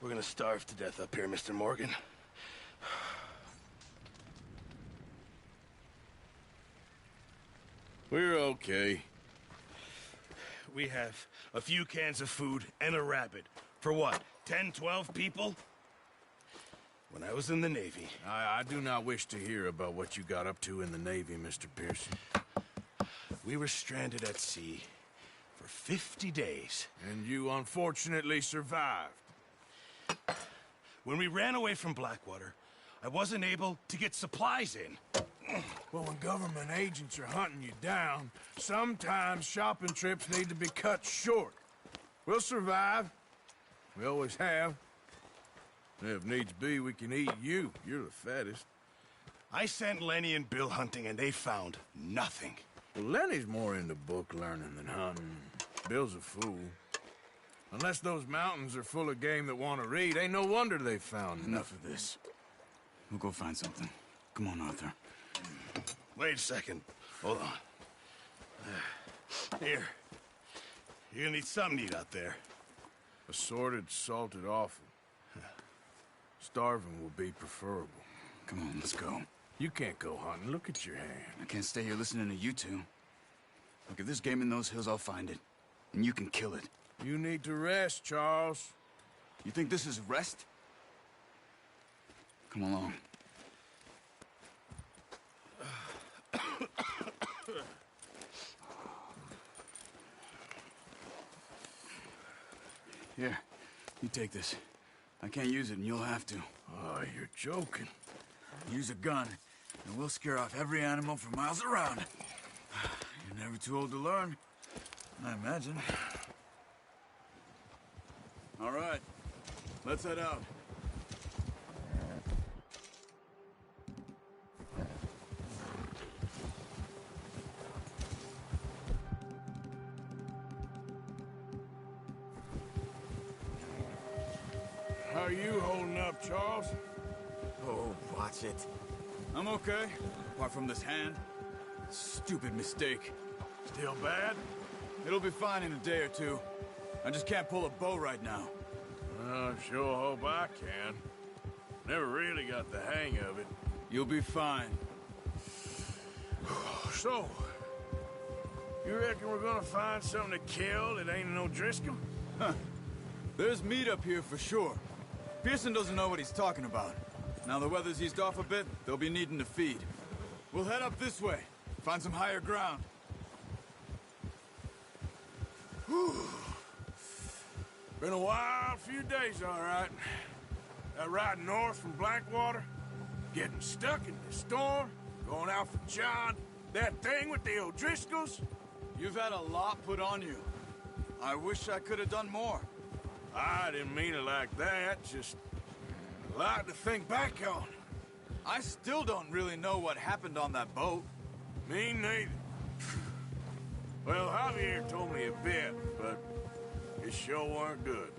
We're gonna starve to death up here, Mr. Morgan. We're okay. We have a few cans of food and a rabbit. For what, 10, 12 people? When I was in the Navy... I do not wish to hear about what you got up to in the Navy, Mr. Pearson. We were stranded at sea for 50 days. And you unfortunately survived. When we ran away from Blackwater, I wasn't able to get supplies in. Well, when government agents are hunting you down, sometimes shopping trips need to be cut short. We'll survive. We always have. If needs be, we can eat you. You're the fattest. I sent Lenny and Bill hunting, and they found nothing. Well, Lenny's more into book learning than hunting. Bill's a fool. Unless those mountains are full of game that want to read, ain't no wonder they found Enough of this. We'll go find something. Come on, Arthur. Wait a second. Hold on. Here. You're gonna need something to eat out there. Assorted, salted offal. Starving will be preferable. Come on, let's go. You can't go hunting. Look at your hand. I can't stay here listening to you two. Look, if there's game in those hills, I'll find it. And you can kill it. You need to rest, Charles. You think this is rest? Come along. Here, you take this. I can't use it, and you'll have to. Oh, you're joking. Use a gun, and we'll scare off every animal for miles around. You're never too old to learn, I imagine. All right, let's head out. How are you holding up, Charles? Oh, watch it. I'm okay, apart from this hand. Stupid mistake. Still bad? It'll be fine in a day or two. I just can't pull a bow right now. I sure hope I can. Never really got the hang of it. You'll be fine. So, you reckon we're gonna find something to kill that ain't no Driscoll? Huh. There's meat up here for sure. Pearson doesn't know what he's talking about. Now the weather's eased off a bit, they'll be needing to feed. We'll head up this way, find some higher ground. Whew. Been a wild few days, all right. That ride north from Blackwater, getting stuck in the storm, going out for John, that thing with the O'Driscolls. You've had a lot put on you. I wish I could have done more. I didn't mean it like that, just a lot to think back on. I still don't really know what happened on that boat. Me neither. Well, Javier told me a bit, but it sure weren't good.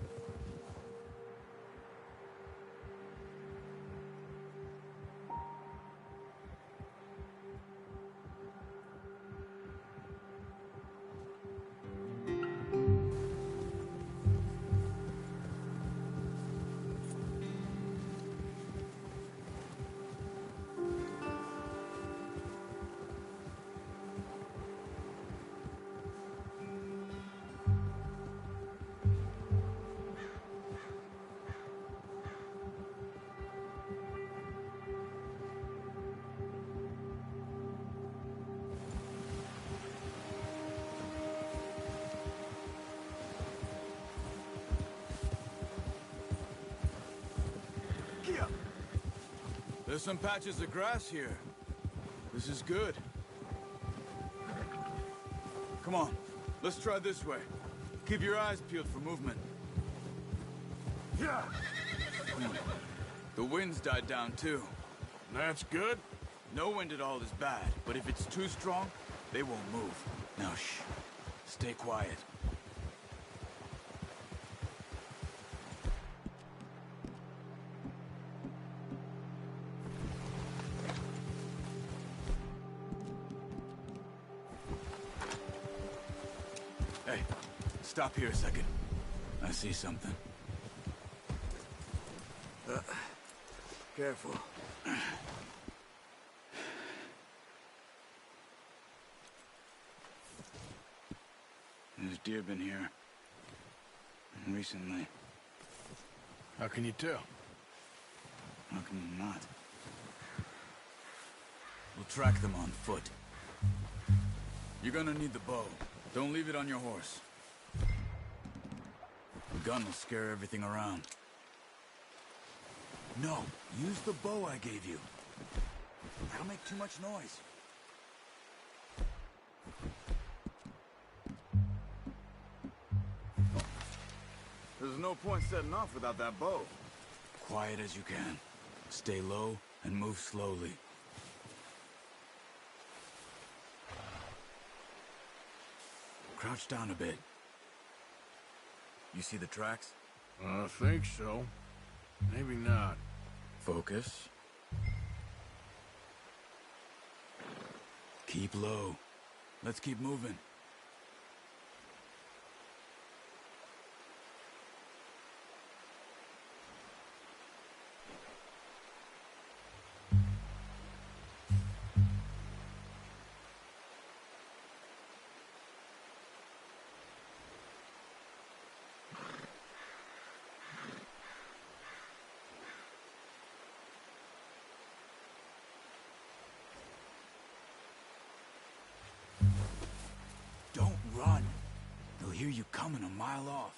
There's some patches of grass here. This is good. Come on, let's try this way. Keep your eyes peeled for movement. Yeah. The wind's died down too. That's good. No wind at all is bad, but if it's too strong, they won't move. Now shh, stay quiet. Hey, stop here a second. I see something. Careful. There's deer been here. Recently. How can you tell? How can you not? We'll track them on foot. You're gonna need the bow. Don't leave it on your horse. The gun will scare everything around. No, use the bow I gave you. That'll make too much noise. There's no point setting off without that bow. Quiet as you can. Stay low and move slowly. Crouch down a bit. You see the tracks? I think so. Maybe not. Focus. Keep low. Let's keep moving. Don't run. They'll hear you coming a mile off.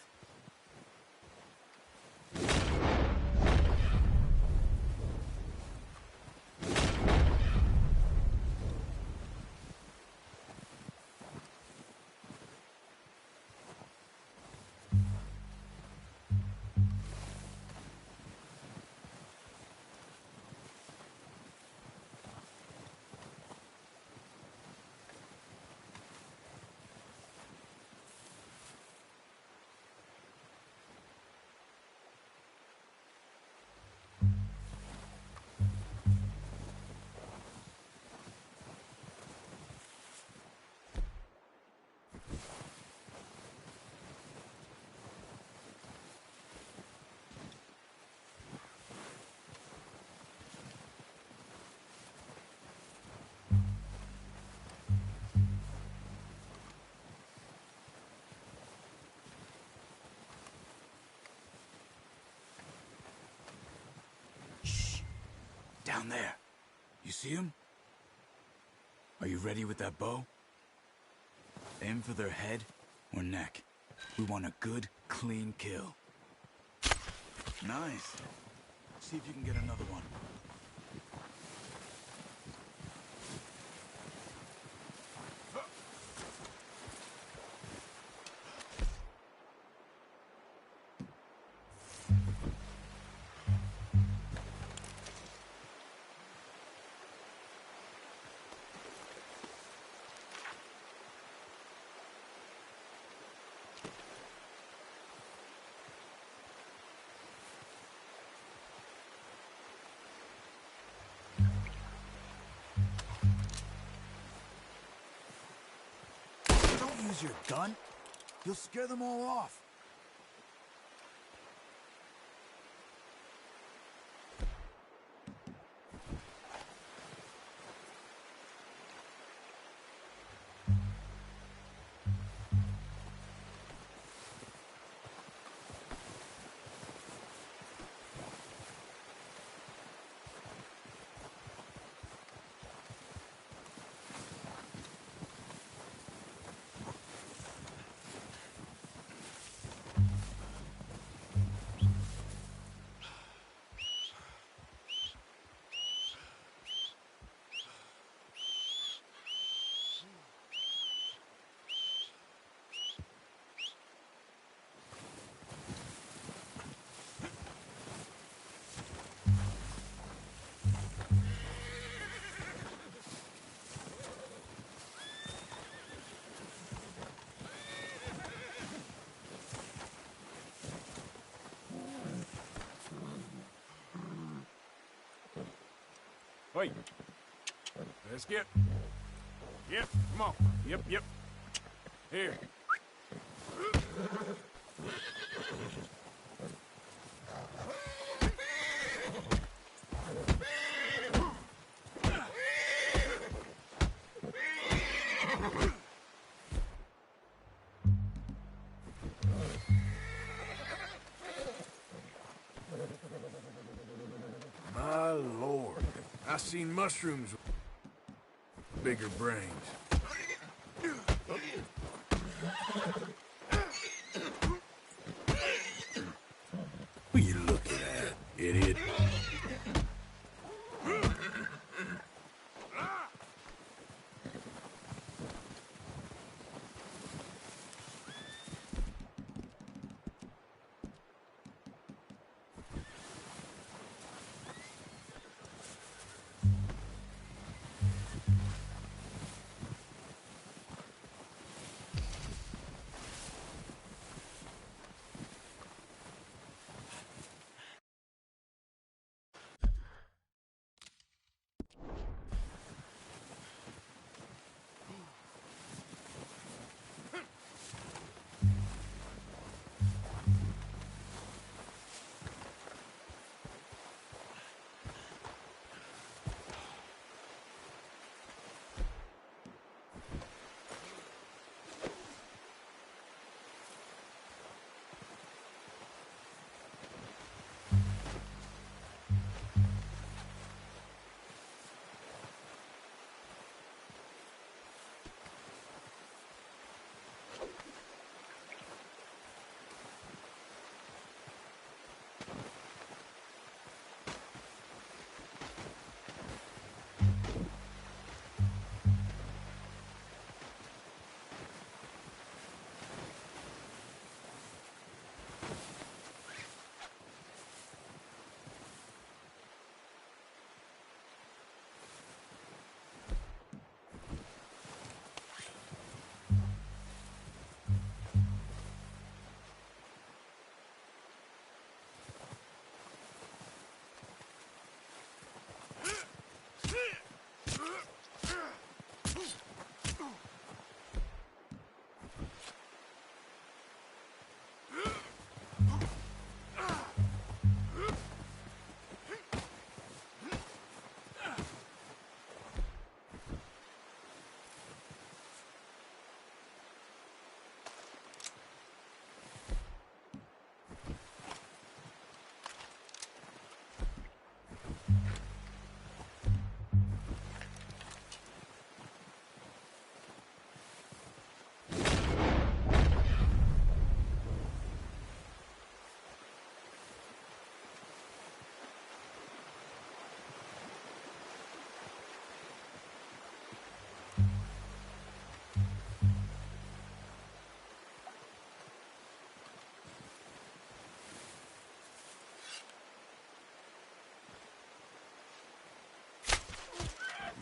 Down there. You see him? Are you ready with that bow? Aim for their head or neck. We want a good, clean kill. Nice. See if you can get another one. Use your gun? You'll scare them all off. Wait. Let's get. Yep, come on. Yep. Here. seen mushrooms with bigger brains. What are you looking at, idiot?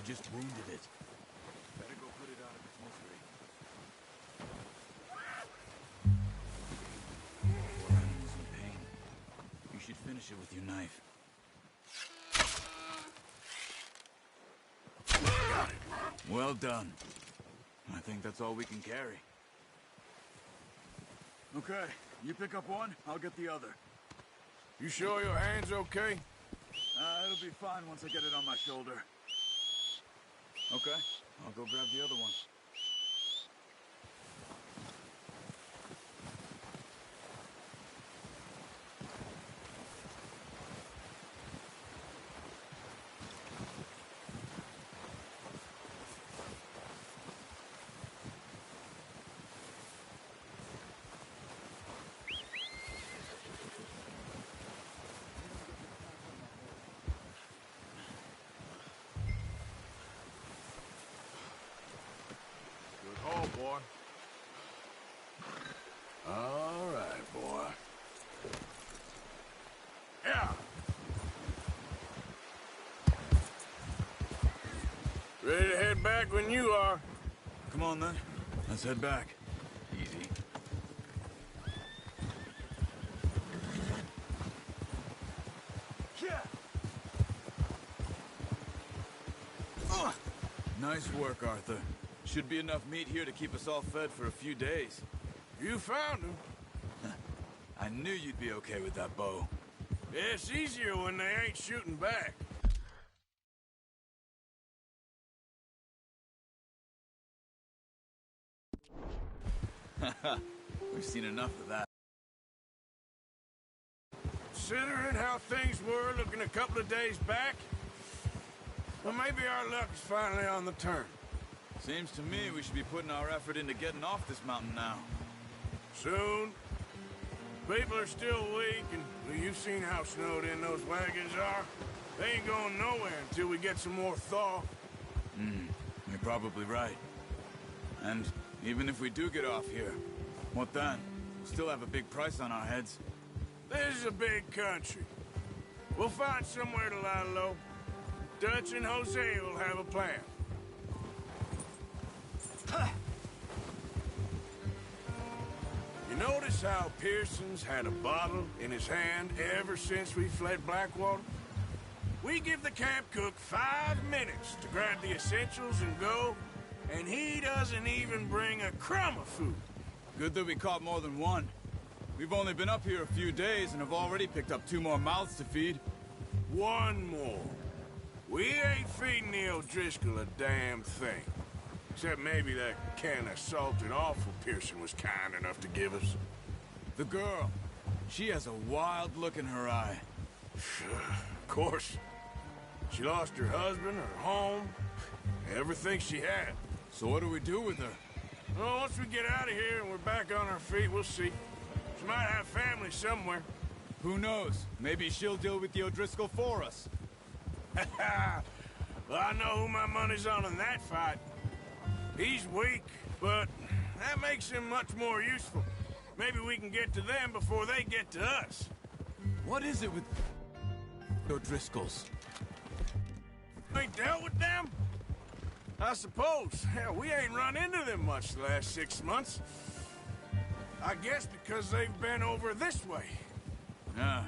Just wounded it. Better go put it out of its misery. Poor animal's in pain. You should finish it with your knife. Got it. Well done. I think that's all we can carry. Okay, you pick up one, I'll get the other. You sure your hand's okay? It'll be fine once I get it on my shoulder. Okay, I'll go grab the other one. Boy. All right, boy. Yeah. Ready to head back when you are. Come on, then. Let's head back. Easy. Yeah. Nice work, Arthur. Should be enough meat here to keep us all fed for a few days. You found him. I knew you'd be okay with that bow. Yeah, it's easier when they ain't shooting back. We've seen enough of that. Considering how things were looking a couple of days back, Well, maybe our luck is finally on the turn. Seems to me we should be putting our effort into getting off this mountain now. Soon. People are still weak, and well, you've seen how snowed in those wagons are. They ain't going nowhere until we get some more thaw. You're probably right. And even if we do get off here, what then? We'll still have a big price on our heads. This is a big country. We'll find somewhere to lie low. Dutch and Jose will have a plan. You notice how Pearson's had a bottle in his hand ever since we fled Blackwater? We give the camp cook 5 minutes to grab the essentials and go, and he doesn't even bring a crumb of food. Good that we caught more than one. We've only been up here a few days and have already picked up 2 more mouths to feed. 1 more. We ain't feeding the O'Driscoll a damn thing. Except maybe that can of salted offal Pearson was kind enough to give us. The girl. She has a wild look in her eye. Of course. She lost her husband, her home, everything she had. So what do we do with her? Well, once we get out of here and we're back on our feet, we'll see. She might have family somewhere. Who knows? Maybe she'll deal with the O'Driscoll for us. Well, I know who my money's on in that fight. He's weak, but that makes him much more useful. Maybe we can get to them before they get to us. What is it with O'Driscolls? Ain't dealt with them? I suppose. Hell, we ain't run into them much the last 6 months. I guess because they've been over this way. Yeah.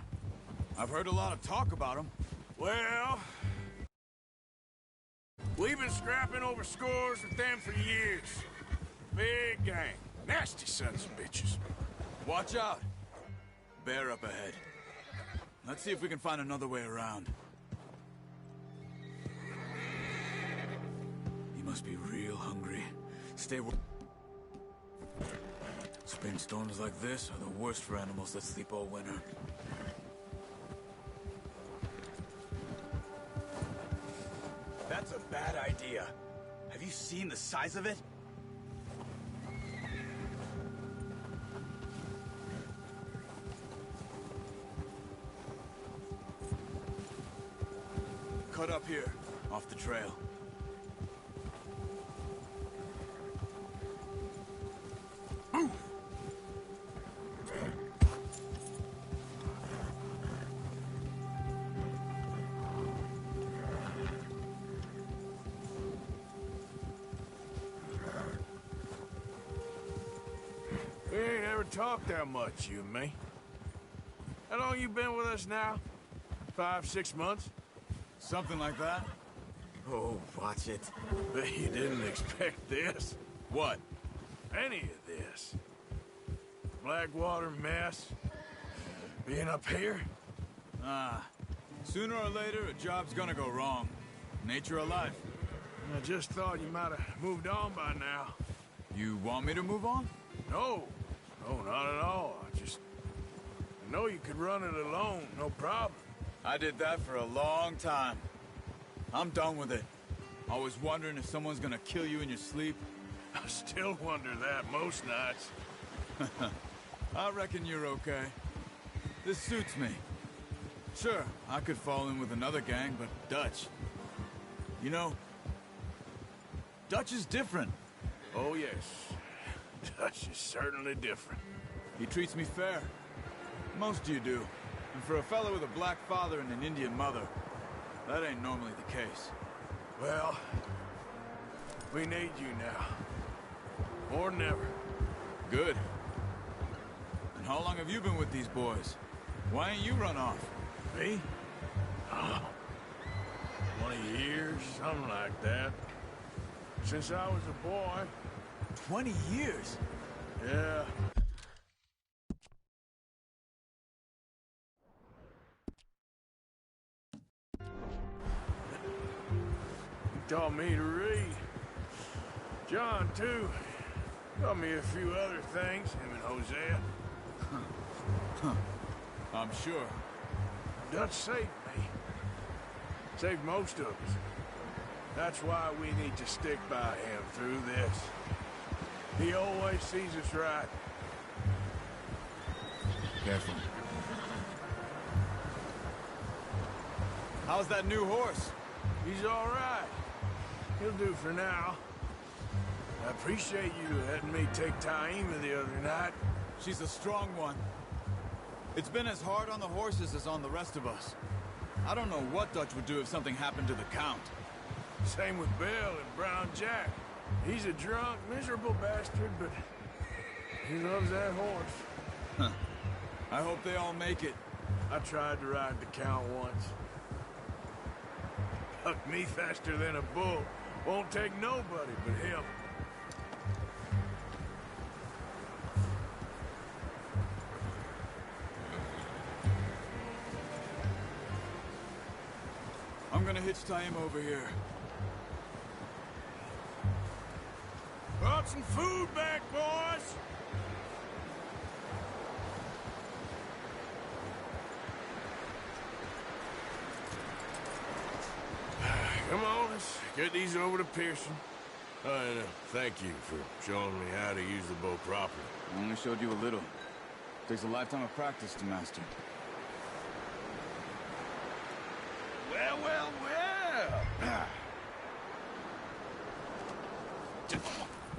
I've heard a lot of talk about them. Well, we've been scrapping over scores with them for years. Big gang. Nasty sons of bitches. Watch out. Bear up ahead. Let's see if we can find another way around. He must be real hungry. Stay. Spring storms like this are the worst for animals that sleep all winter. That's a bad idea. Have you seen the size of it? Cut up here, off the trail. We ain't ever talked that much, you and me. How long you been with us now? 5, 6 months? Something like that? Oh, watch it. Bet you didn't expect this. What? Any of this. Blackwater mess. Being up here. Sooner or later, a job's gonna go wrong. Nature of life. I just thought you might have moved on by now. You want me to move on? No. No, not at all. I know you could run it alone, no problem. I did that for a long time. I'm done with it. Always wondering if someone's gonna kill you in your sleep. I still wonder that most nights. I reckon you're okay. This suits me. Sure, I could fall in with another gang, but Dutch... You know, Dutch is different. Oh, yes. Dutch is certainly different. He treats me fair. Most of you do. And for a fellow with a black father and an Indian mother, that ain't normally the case. Well, we need you now. More than ever. Good. And how long have you been with these boys? Why ain't you run off? Me? 20 years, something like that. Since I was a boy. 20 years? Yeah. He taught me to read. John, too. Taught me a few other things, him and Hosea. I'm sure. Dutch saved me. Saved most of us. That's why we need to stick by him through this. He always sees us right. Careful. How's that new horse? He's all right. He'll do for now. I appreciate you letting me take Taima the other night. She's a strong one. It's been as hard on the horses as on the rest of us. I don't know what Dutch would do if something happened to the Count. Same with Bill and Brown Jack. He's a drunk, miserable bastard, but he loves that horse. Huh. I hope they all make it. I tried to ride the Count once. Hucked me faster than a bull. Won't take nobody but him. I'm gonna hitch Taima over here. Brought some food back, boys! Come on, let's get these over to Pearson. And thank you for showing me how to use the bow properly. I only showed you a little. Takes a lifetime of practice to master. Well, well, well.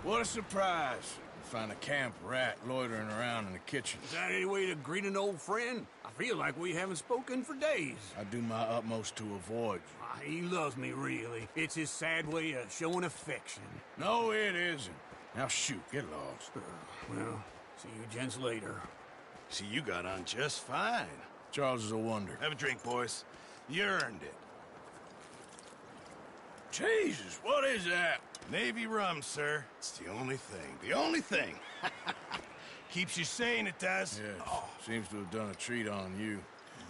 What a surprise. Find a camp rat loitering around in the kitchen. Is that any way to greet an old friend? I feel like we haven't spoken for days. I do my utmost to avoid you. He loves me, really. It's his sad way of showing affection. No, it isn't. Now shoot, get lost. Well, see you gents later. See, you got on just fine. Charles is a wonder. Have a drink, boys. You earned it. Jesus, what is that? Navy rum, sir. It's the only thing. The only thing. Keeps you sane, it does. Yes, seems to have done a treat on you.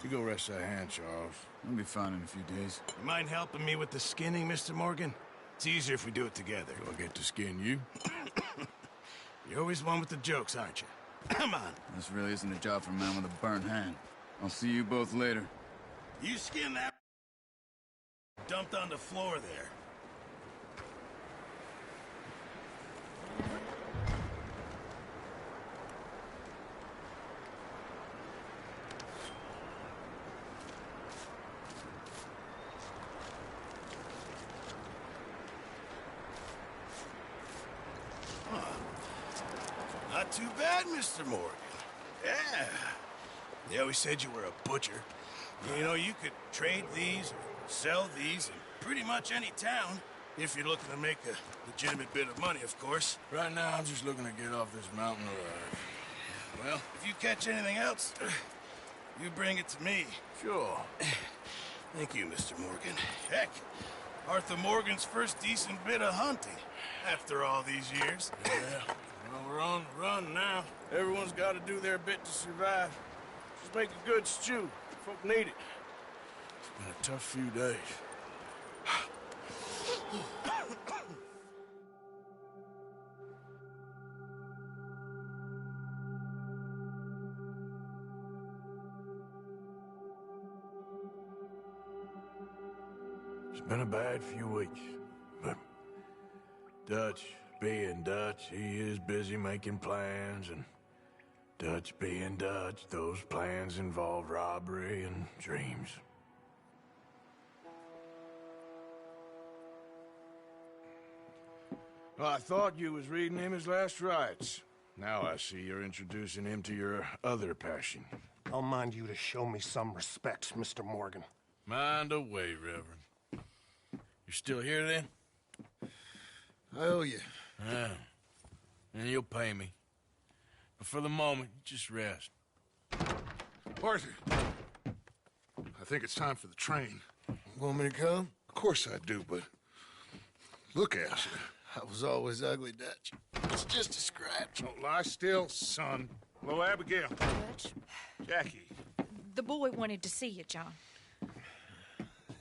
You go rest that hand, Charles. I'll be fine in a few days. You mind helping me with the skinning, Mr. Morgan? It's easier if we do it together. Do I get to skin you? You're always one with the jokes, aren't you? Come on. This really isn't a job for a man with a burnt hand. I'll see you both later. You skin that dumped on the floor there. Not too bad, Mr. Morgan. Yeah. They always said you were a butcher. You know, you could trade these, or sell these in pretty much any town, if you're looking to make a legitimate bit of money, of course. Right now, I'm just looking to get off this mountain alive. Well, if you catch anything else, you bring it to me. Sure. Thank you, Mr. Morgan. Heck, Arthur Morgan's first decent bit of hunting, after all these years. Yeah. Well, we're on the run now. Everyone's got to do their bit to survive. Just make a good stew. Folk need it. It's been a tough few days. It's been a bad few weeks, but Dutch being Dutch, he is busy making plans, and Dutch being Dutch, those plans involve robbery and dreams. Well, I thought you was reading him his last rites. Now I see you're introducing him to your other passion. I'll mind you to show me some respect, Mr. Morgan. Mind away, Reverend. You still here, then? I owe you. Yeah. And you'll pay me. But for the moment, just rest. Arthur, I think it's time for the train. Want me to come? Of course I do, but look at you. I was always ugly, Dutch. It's just a scratch. Don't lie still, son. Hello, Abigail. Dutch, Jackie. the boy wanted to see you, John.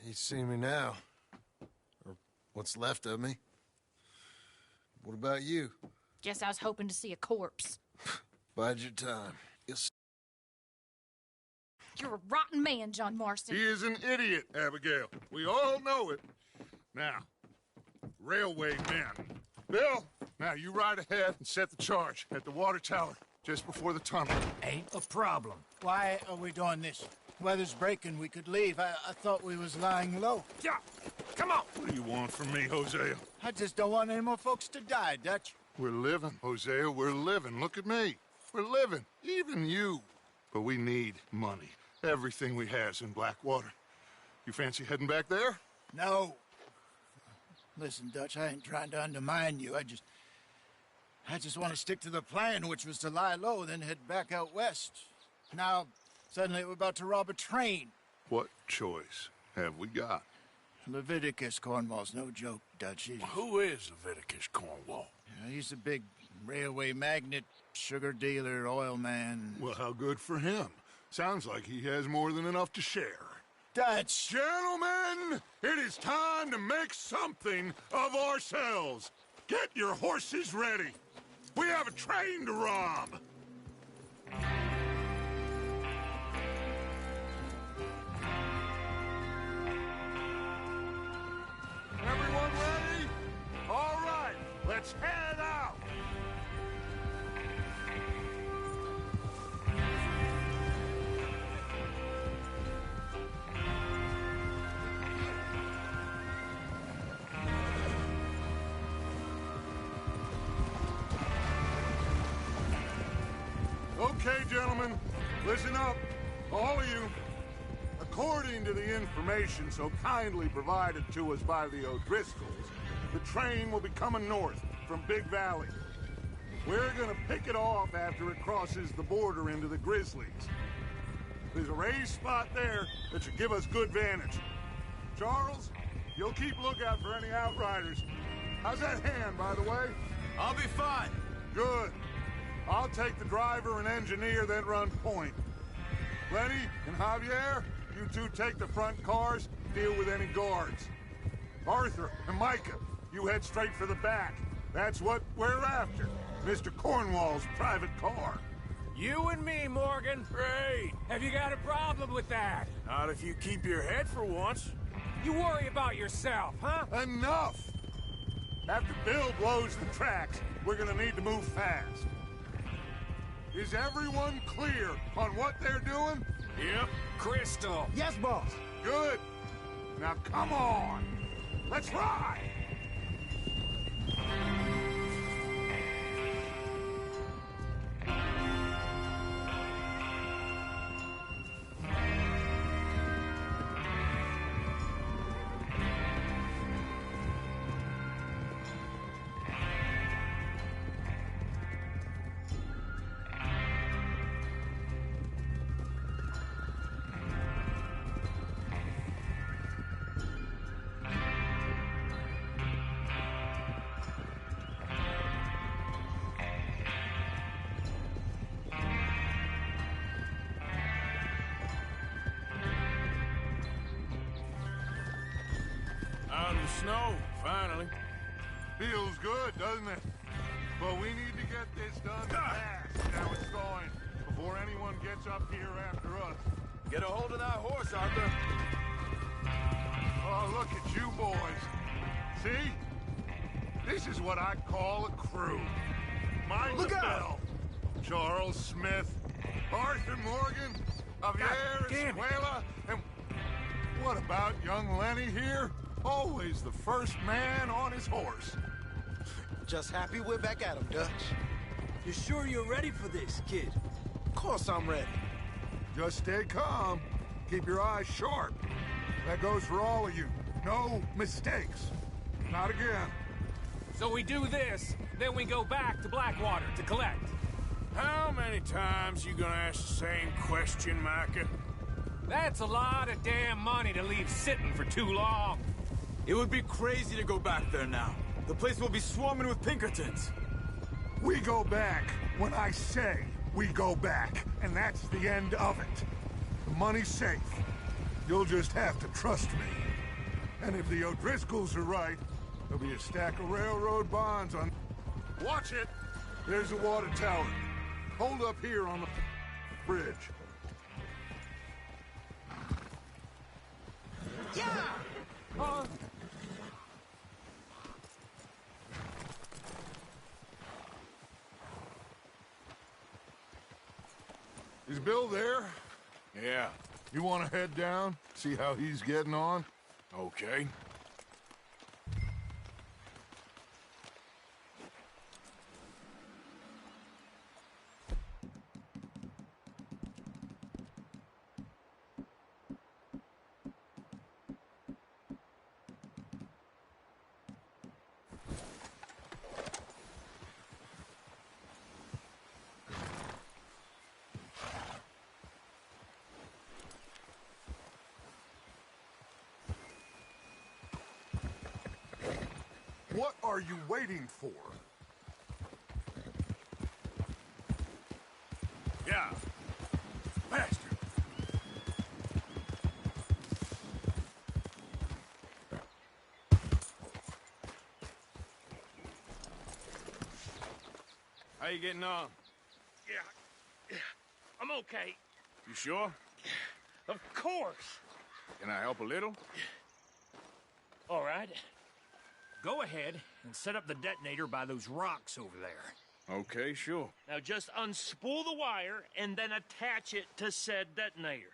He's seen me now. Or what's left of me. What about you? Guess I was hoping to see a corpse. Bide your time. You're a rotten man, John Marston. He is an idiot, Abigail. We all know it. Now, railway men. Bill, now you ride ahead and set the charge at the water tower just before the tunnel. Ain't a problem. Why are we doing this? Weather's breaking, we could leave. I thought we was lying low. Yeah, come on. What do you want from me, Hosea? I just don't want any more folks to die, Dutch. We're living, Hosea, we're living. Look at me. We're living, even you. But we need money. Everything we has in Blackwater. You fancy heading back there? No. Listen, Dutch, I ain't trying to undermine you. I just want to stick to the plan, which was to lie low, then head back out west. Now, suddenly we're about to rob a train. What choice have we got? Leviticus Cornwall's no joke, Dutch. Who is Leviticus Cornwall? He's a big railway magnate, sugar dealer, oil man. Well, how good for him. Sounds like he has more than enough to share. Dutch! Gentlemen, it is time to make something of ourselves. Get your horses ready. We have a train to rob. Everyone ready? All right, let's head out. Okay, gentlemen, listen up, all of you. According to the information so kindly provided to us by the O'Driscolls, the train will be coming north from Big Valley. We're gonna pick it off after it crosses the border into the Grizzlies. There's a raised spot there that should give us good vantage. Charles, you'll keep lookout for any outriders. How's that hand, by the way? I'll be fine. Good. I'll take the driver and engineer, then run point. Lenny and Javier, you two take the front cars, deal with any guards. Arthur and Micah, you head straight for the back. That's what we're after. Mr. Cornwall's private car. You and me, Morgan. Great. Have you got a problem with that? Not if you keep your head for once. You worry about yourself, huh? Enough! After Bill blows the tracks, we're gonna need to move fast. Is everyone clear on what they're doing? Yep. Crystal. Yes, boss. Good. Now come on. Let's ride! Out of the snow, finally. Feels good, doesn't it? But we need to get this done fast. Now it's going, before anyone gets up here after us. Get a hold of that horse, Arthur. Oh, look at you boys. See? This is what I call a crew. Mind the bell. Charles Smith, Arthur Morgan, Javier Escuela, and what about young Lenny here? Always the first man on his horse. Just happy we're back at him, Dutch. You sure you're ready for this, kid? Of course I'm ready. Just stay calm. Keep your eyes sharp. That goes for all of you. No mistakes. Not again. So we do this, then we go back to Blackwater to collect. How many times you gonna ask the same question, Micah? That's a lot of damn money to leave sitting for too long. It would be crazy to go back there now. The place will be swarming with Pinkertons. We go back when I say we go back, and that's the end of it. The money's safe. You'll just have to trust me. And if the O'Driscolls are right, there'll be a stack of railroad bonds on... Watch it! There's the water tower. Hold up here on the bridge. Yeah! Is Bill there? Yeah, You want to head down, see how he's getting on? okay. What are you waiting for? Yeah. Faster. How you getting on? Yeah, I'm okay. You sure? Of course. Can I help a little? All right. Go ahead and set up the detonator by those rocks over there. Okay, sure. Now just unspool the wire and then attach it to said detonator.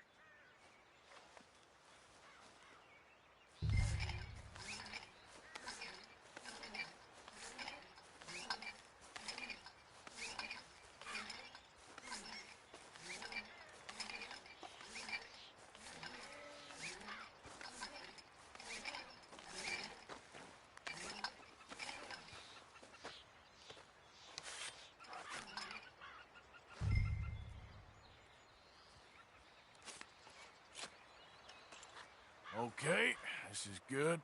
Okay, this is good.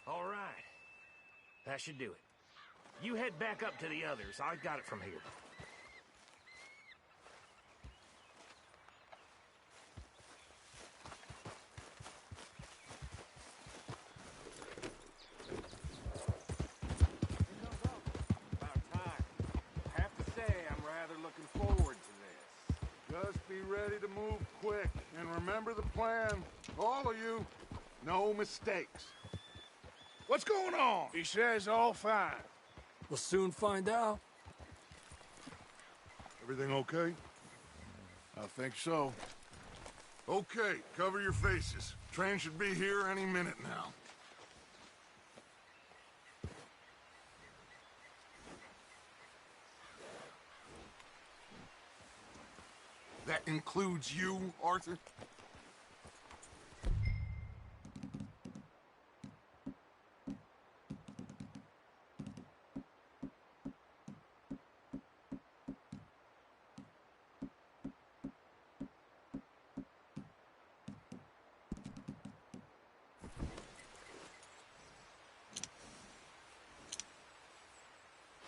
All right. That should do it. You head back up to the others. I got it from here. About time. I have to say, I'm rather looking forward to this. Just be ready to move quick, and remember the plan. All of you, no mistakes. What's going on? He says all fine. We'll soon find out. Everything okay? I think so. Okay, cover your faces. Train should be here any minute now. That includes you, Arthur?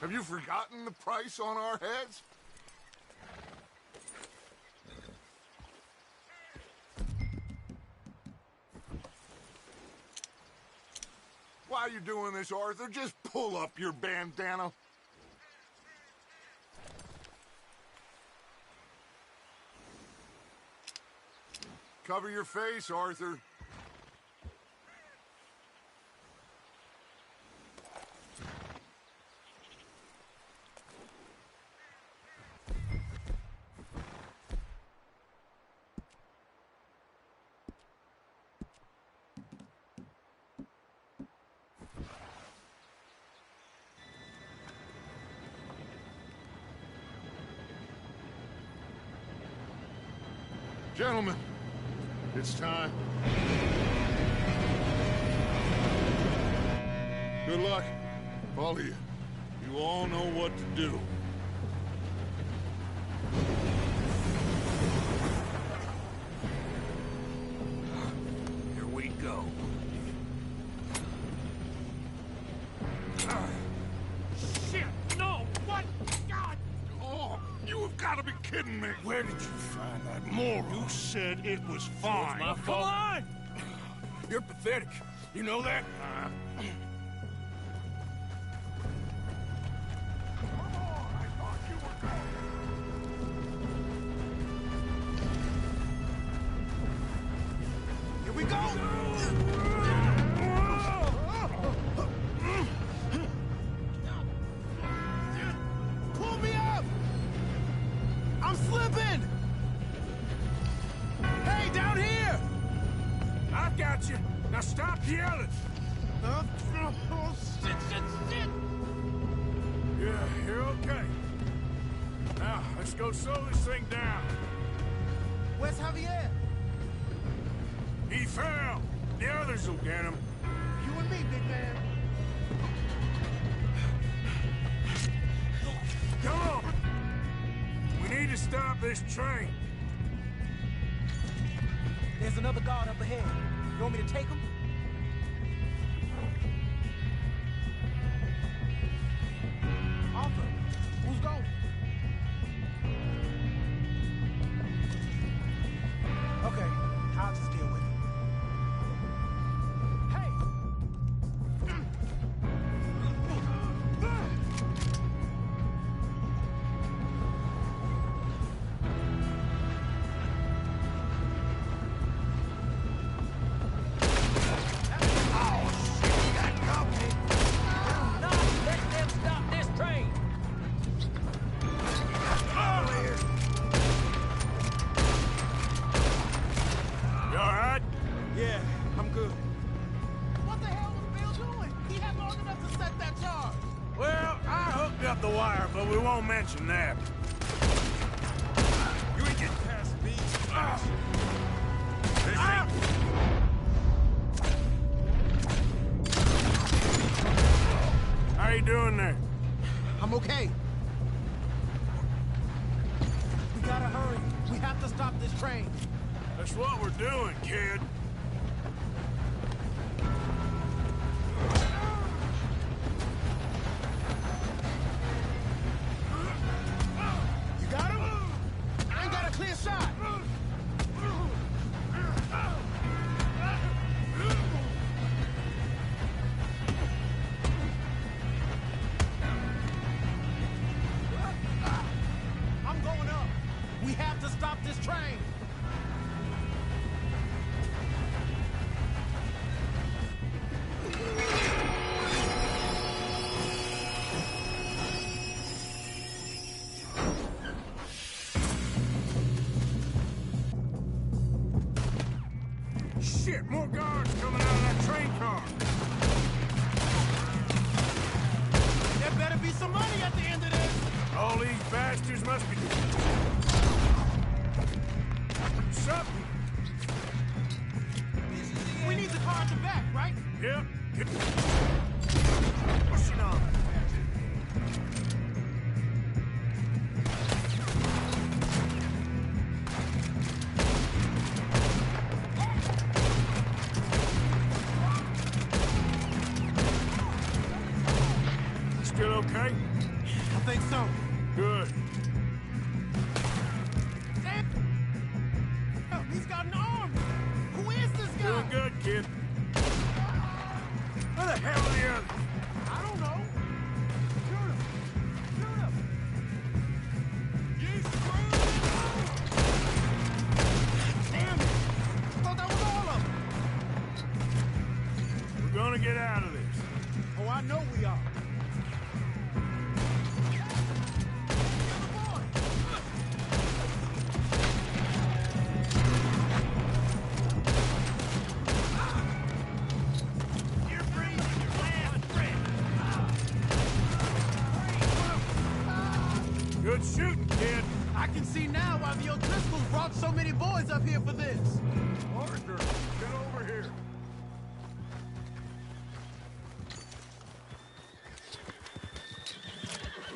Have you forgotten the price on our heads? Why are you doing this, Arthur? Just pull up your bandana. Cover your face, Arthur. Gentlemen, it's time. Good luck. All of you. You all know what to do. Here we go. Shit! No! What? God! Oh, you have got to be kidding me. Where did you find that moron? You said it was fine. My fault. Come on! You're pathetic. You know that? Here we go! Pull me up! I'm slipping! Now stop yelling! Oh, shit! Yeah, you're okay. Now, let's go slow this thing down. Where's Javier? He fell. The others will get him. You and me, big man. Come on! We need to stop this train. There's another guard up ahead. You want me to take him? Arthur, who's going? Okay, I'll just deal with it. Hey! Up the wire, but we won't mention that. You ain't getting past me. How you doing there? I'm okay. We gotta hurry. We have to stop this train. That's what we're doing, kid. Clear shot! I'm going up. We have to stop this train. Shit, more guards coming out of that train car. There better be some money at the end of this. All these bastards must be... something. We need the car at the back, right? Yep. Pushing on. Still okay? I think so. Good. Damn! He's got an arm! Who is this guy? Doing good, kid. Where the hell are the others? I don't know. Shoot him! Shoot him! You screwed him! Damn it! I thought that was all of them. We're gonna get out of this. Oh, I know we are. Good shooting, kid. I can see now why the O'Driscolls brought so many boys up here for this. Arthur, get over here.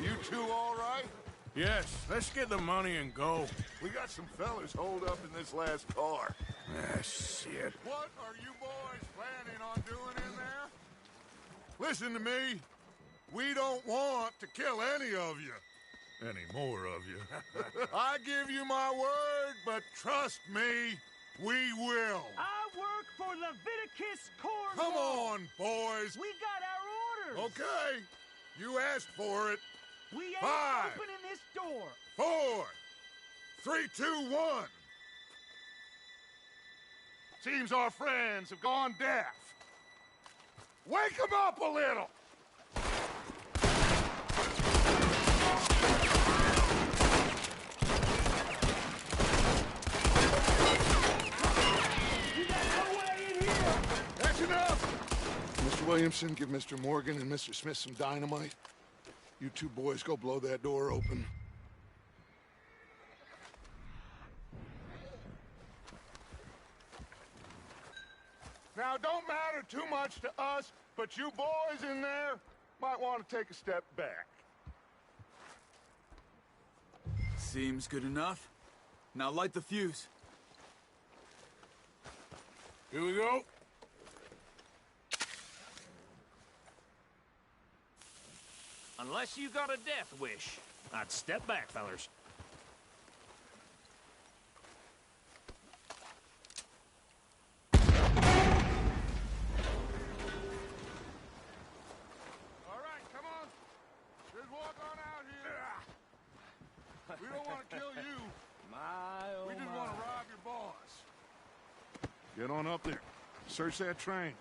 You two all right? Yes, let's get the money and go. We got some fellas holed up in this last car. Ah, shit. What are you boys planning on doing in there? Listen to me. We don't want to kill any of you. Any more of you. I give you my word, but trust me, we will. I work for Leviticus Corps. Come on, boys. We got our orders. Okay. You asked for it. We ain't 5, opening this door. 4, 3, 2, 1. Seems our friends have gone deaf. Wake them up a little. You got no way in here. That's Williamson, give Mr. Morgan and Mr. Smith some dynamite. You two boys go blow that door open. Now, don't matter too much to us, but you boys in there might want to take a step back. Seems good enough. Now light the fuse. Here we go. Unless you got a death wish, I'd step back, fellers. All right, come on. Just walk on out here. We don't want to kill you. We just want to rob your boss. Get on up there. Search that train.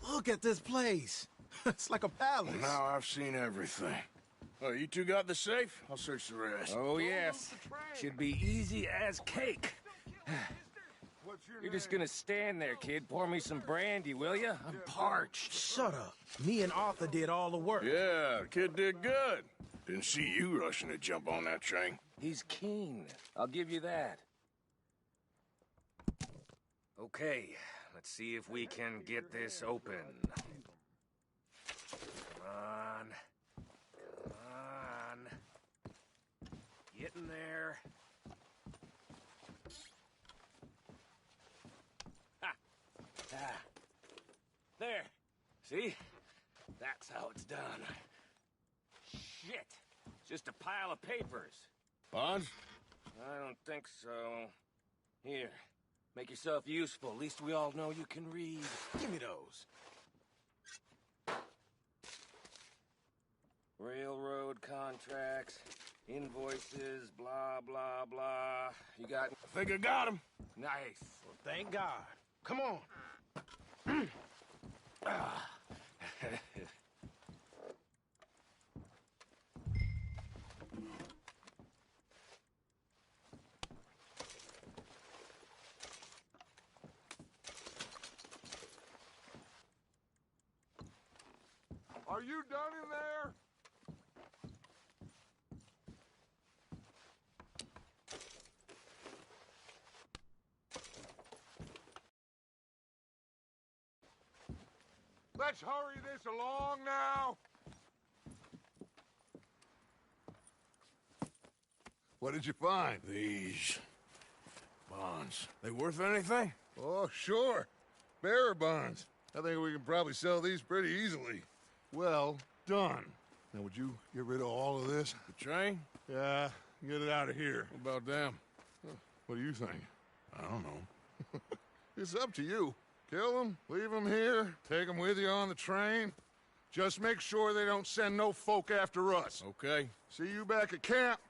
Look at this place. It's like a palace. Now I've seen everything. Oh, you two got the safe? I'll search the rest. Oh, yes. Should be easy as cake. You're just gonna stand there, kid. Pour me some brandy, will you? I'm parched. Shut up. Me and Arthur did all the work. Yeah, the kid did good. Didn't see you rushing to jump on that train. He's keen. I'll give you that. Okay, let's see if we can get this open. Come on. Come on. Get in there. Ha! Ah. There. See? That's how it's done. Shit. It's just a pile of papers. Bonds? I don't think so. Here. Make yourself useful. At least we all know you can read. Give me those. Railroad contracts, invoices, blah, blah, blah. You got... I think I got him. Nice. Well, thank God. Come on. Are you done in there? Let's hurry this along now. What did you find? These bonds. They worth anything? Oh, sure. Bearer bonds. I think we can probably sell these pretty easily. Well done. Now, would you get rid of all of this? The train? Yeah, get it out of here. What about them? What do you think? I don't know. It's up to you. Kill them, leave them here, take them with you on the train. Just make sure they don't send no folk after us. Okay. See you back at camp.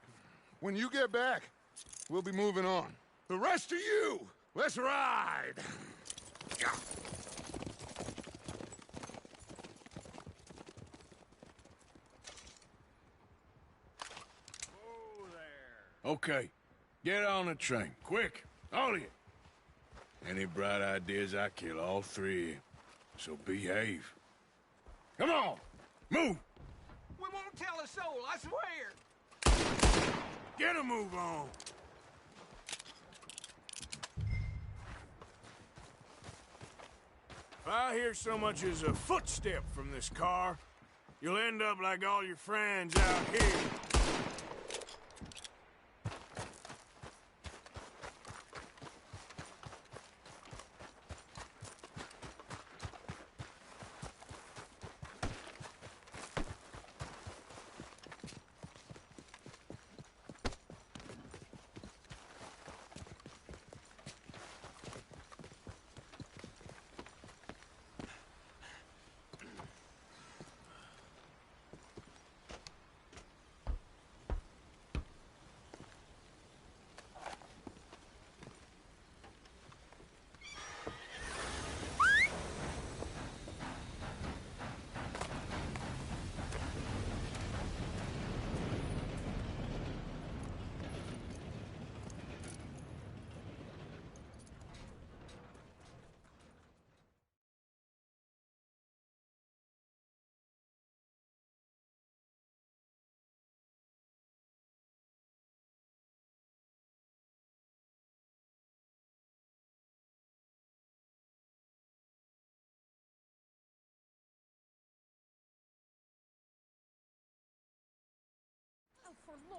When you get back, we'll be moving on. The rest of you, let's ride! Okay. Get on the train. Quick. All of you. Any bright ideas, I kill all three of you. So behave. Come on! Move! We won't tell a soul, I swear! Get a move on! If I hear so much as a footstep from this car, you'll end up like all your friends out here.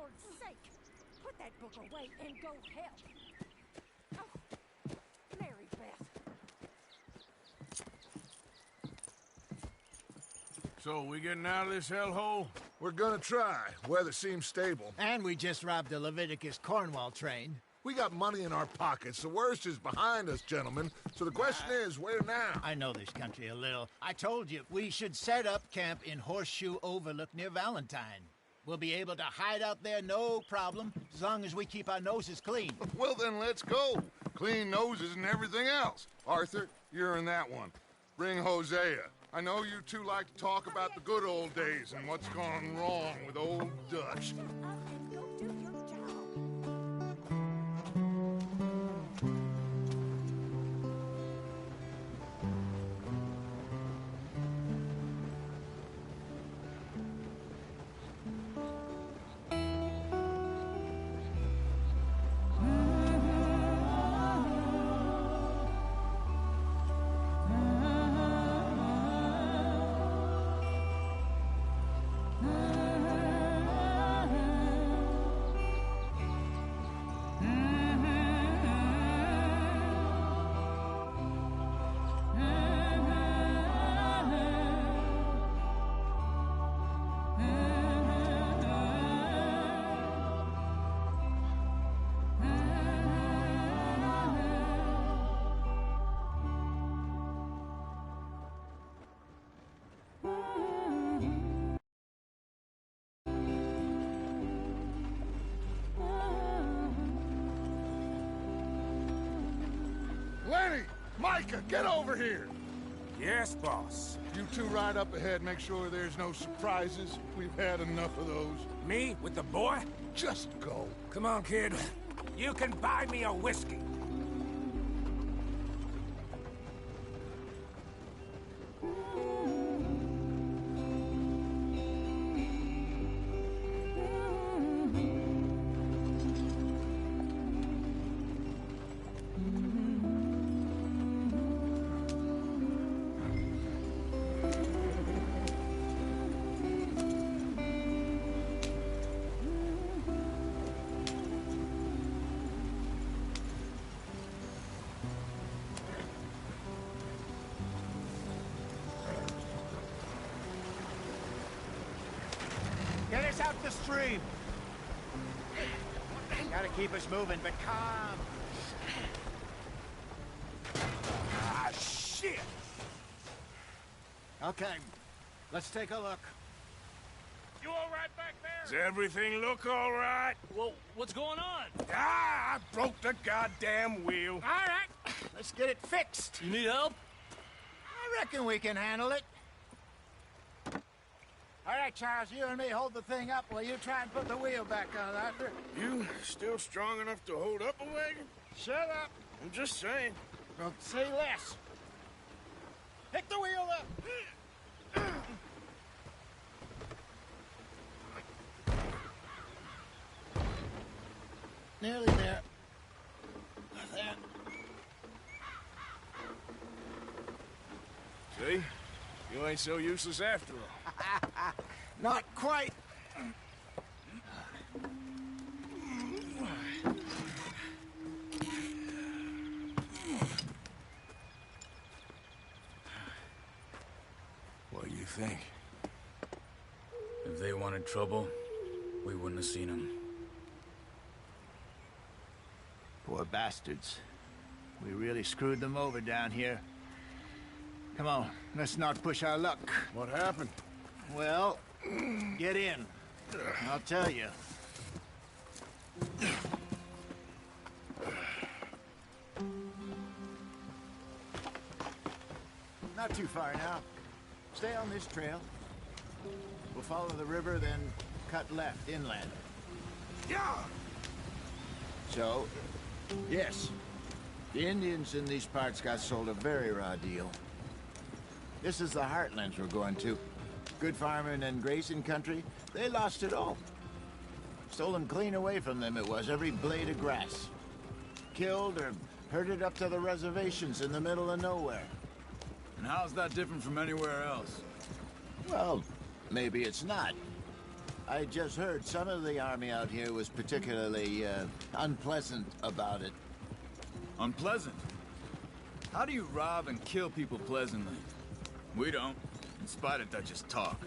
Lord's sake! Put that book away and go help. Oh, Mary Beth. So, we getting out of this hellhole? We're gonna try. Weather seems stable. And we just robbed the Leviticus Cornwall train. We got money in our pockets. The worst is behind us, gentlemen. So the question is, where now? I know this country a little. I told you, we should set up camp in Horseshoe Overlook near Valentine. We'll be able to hide out there, no problem, as long as we keep our noses clean. Well, then let's go. Clean noses and everything else. Arthur, you're in that one. Bring Hosea. I know you two like to talk about the good old days and what's gone wrong with old Dutch. Lenny! Micah, get over here! Yes, boss. You two ride up ahead, make sure there's no surprises. We've had enough of those. Me? With the boy? Just go. Come on, kid. You can buy me a whiskey. Get us out the stream. Gotta keep us moving, but calm. Ah, shit! Okay, let's take a look. You all right back there? Does everything look all right? Well, what's going on? Ah, I broke the goddamn wheel. All right, let's get it fixed. You need help? I reckon we can handle it. All right, Charles, you and me hold the thing up while you try and put the wheel back on, Arthur. You still strong enough to hold up a wagon? Shut up. I'm just saying. Well, say less. Pick the wheel up. Nearly there. There. See? You ain't so useless after all. Not quite. What do you think? If they wanted trouble, we wouldn't have seen them. Poor bastards. We really screwed them over down here. Come on, let's not push our luck. What happened? Well, get in. I'll tell you. Not too far now. Stay on this trail. We'll follow the river, then cut left inland. Yeah! So, yes, the Indians in these parts got sold a very raw deal. This is the heartlands we're going to. Good farming and grazing country, they lost it all. Stolen clean away from them it was, every blade of grass. Killed or herded up to the reservations in the middle of nowhere. And how's that different from anywhere else? Well, maybe it's not. I just heard some of the army out here was particularly, unpleasant about it. Unpleasant? How do you rob and kill people pleasantly? We don't, in spite of Dutch's talk.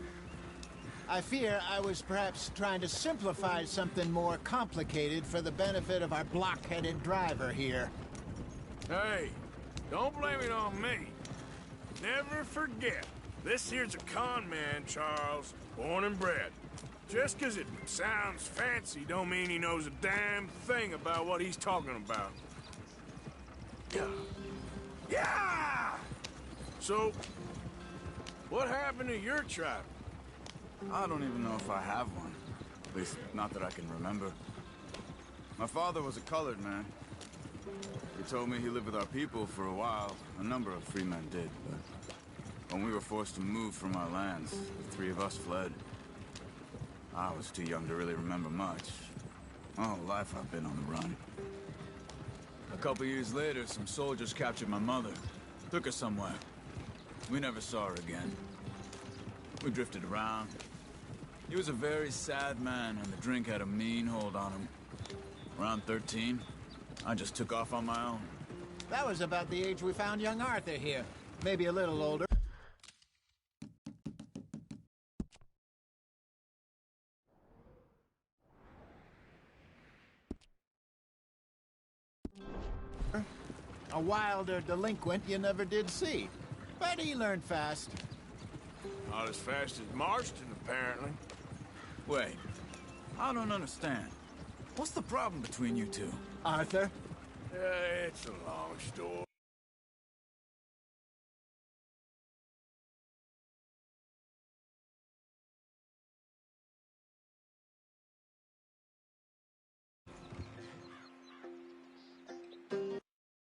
I fear I was perhaps trying to simplify something more complicated for the benefit of our block-headed driver here. Hey, don't blame it on me. Never forget, this here's a con man, Charles, born and bred. Just 'cause it sounds fancy don't mean he knows a damn thing about what he's talking about. Yeah! So, what happened to your tribe? I don't even know if I have one. At least, not that I can remember. My father was a colored man. He told me he lived with our people for a while. A number of free men did, but when we were forced to move from our lands, the three of us fled. I was too young to really remember much. My whole life I've been on the run. A couple years later, some soldiers captured my mother. Took her somewhere. We never saw her again. We drifted around. He was a very sad man, and the drink had a mean hold on him. Around 13, I just took off on my own. That was about the age we found young Arthur here. Maybe a little older. A wilder delinquent you never did see. But he learned fast. Not as fast as Marston, apparently. Wait, I don't understand. What's the problem between you two? Arthur? It's a long story.